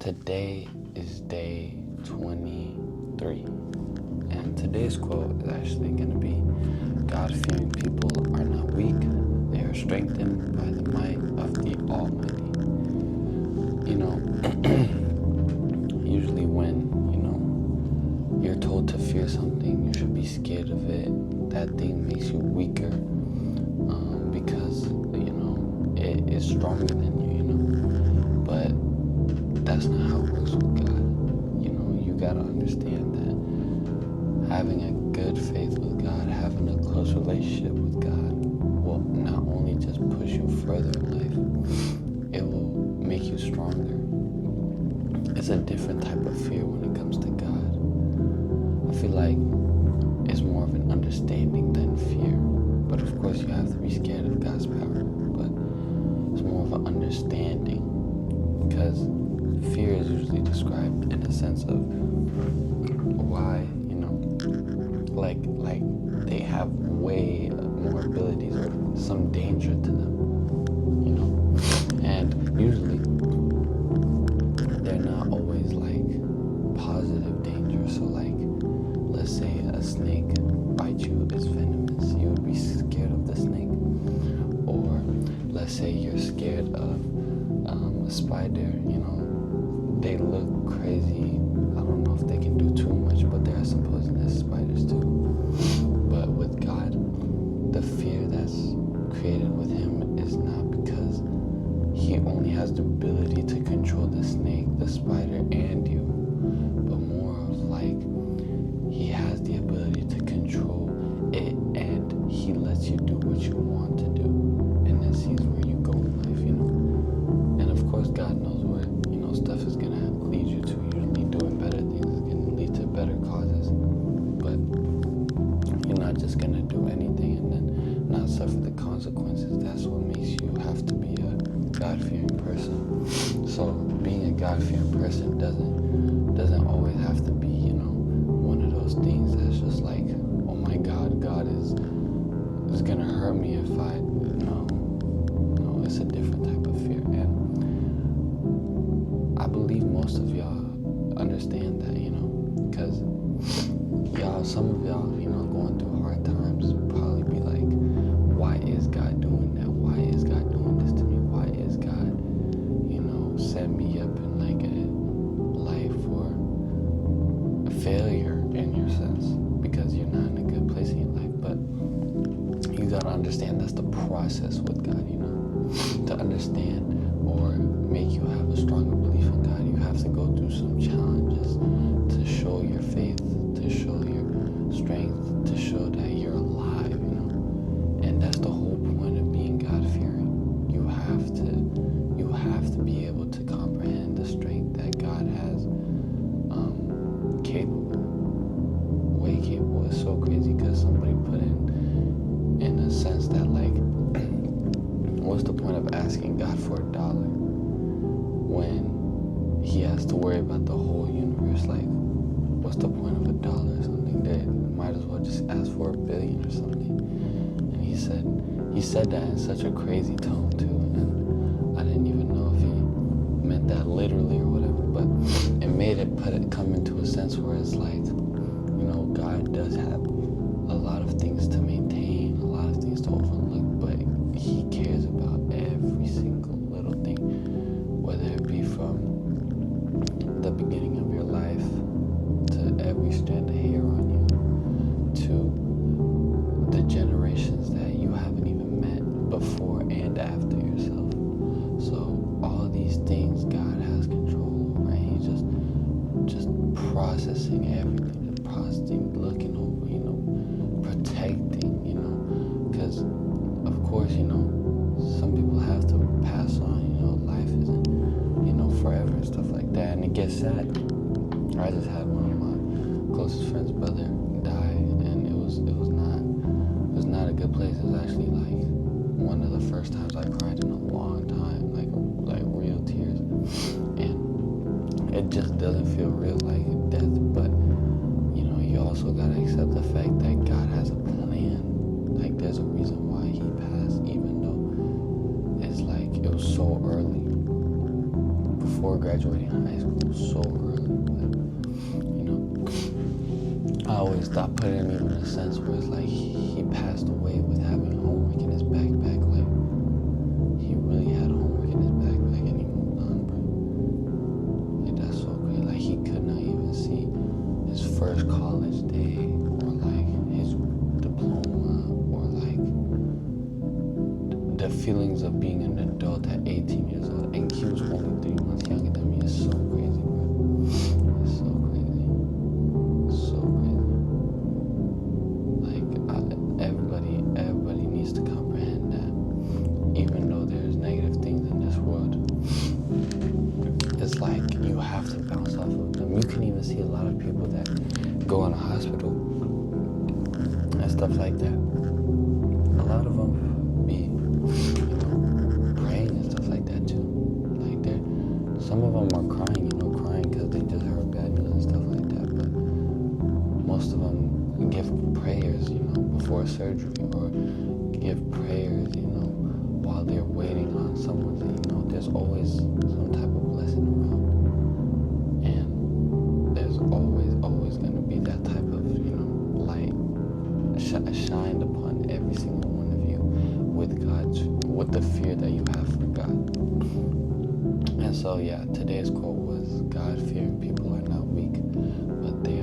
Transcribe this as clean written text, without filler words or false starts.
Today is day 23, and today's quote is actually going to be, God-fearing people are not weak, they are strengthened by the might of the Almighty. Usually when, you're told to fear something, you should be scared of it. That thing makes you weaker, because, it is stronger than you, But that's not how it works with God. You gotta understand that having a good faith with God, having a close relationship with God will not only just push you further in life, it will make you stronger. It's a different type of fear when it comes to God. I feel like it's more of an understanding than fear. But of course you have to be scared of God's power. But it's more of an understanding, because fear is usually described in a sense of why, like they have way more abilities or some danger to them, and usually they're not always like positive danger. So like, let's say a snake bites you, it's venomous, you would be scared of the snake. Or let's say you're scared of a spider, they look crazy. I don't know if they can do too much, but there are some poisonous spiders too. But with God, the fear that's created with him is not because he only has the ability to control the snake, the spider, and you, but more of like he has the ability to control it, and he lets you do what you want to do, and then sees where you go in life, And of course, God knows where, stuff is gonna lead you to. Usually doing better things is gonna lead to better causes, but you're not just gonna do anything and then not suffer the consequences. That's what makes you have to be a God-fearing person. So being a God-fearing person doesn't always have to be, one of those things that's just like, oh my God, God is gonna hurt me if I, no, it's a different type of fear. And I believe most of y'all understand that, because some of y'all, going through hard times probably be like, why is God doing that? Why is God doing this to me? Why is God, set me up in like a life for a failure in your sense, because you're not in a good place in your life. But you gotta understand that's the process with God, to understand or make you have a stronger belief in God, you have to go through some challenges to show your faith, to show your strength, to show that you're alive, And that's the whole point of being God-fearing. You have to be able to comprehend the strength that God has, capable, way capable. It's so crazy because somebody put in a sense that like, what's the point of asking God for $1 when he has to worry about the whole universe? Like, what's the point of $1 or something? They might as well just ask for $1 billion or something. And he said that in such a crazy tone too, and I didn't even know if he meant that literally or whatever, but it made it come into a sense where it's like, God does have a lot of things to maintain, a lot of things to overlook, but he cares about every single little thing, whether it be from the beginning of your life to every strand of hair on you, to the generations that you haven't even met before and after yourself. So all these things God has control over, and he's just processing everything, looking over, protecting, because of course, some people have to pass on, life isn't, forever and stuff like that, and it gets sad. I just had one of my closest friends' brother die, and it was not a good place. It was actually like one of the first times I cried in a long time, like real tears, and it just doesn't feel real like death. But you also gotta accept the fact that God has a plan. Like, there's a reason why he passed, even though it's like it was so early. before graduating high school so early, but you know, I always thought, put him even in a sense where it's like he passed away with having homework in his backpack. Like he really had homework in his backpack and he moved on, bro. Like that's so great. Like he could not even see his first college day or like his diploma or like the feelings of being an adult at 18 years old, and he was only 3 months younger than me. It's so crazy, bro. It's so crazy. It's so crazy. Like everybody needs to comprehend that. Even though there's negative things in this world, it's like you have to bounce off of them. You can even see a lot of people that go in a hospital and stuff like that. A lot of them be, praying and stuff like that too. Like some of them are crying, crying because they just heard bad news and stuff like that. But most of them give prayers, before surgery, or give prayers, while they're waiting on someone. There's always some type of blessing around, and there's always going to be that type of, light shined upon every single one of you with the fear that you have for God. And so, yeah, today's quote was, God-fearing people are not weak, but they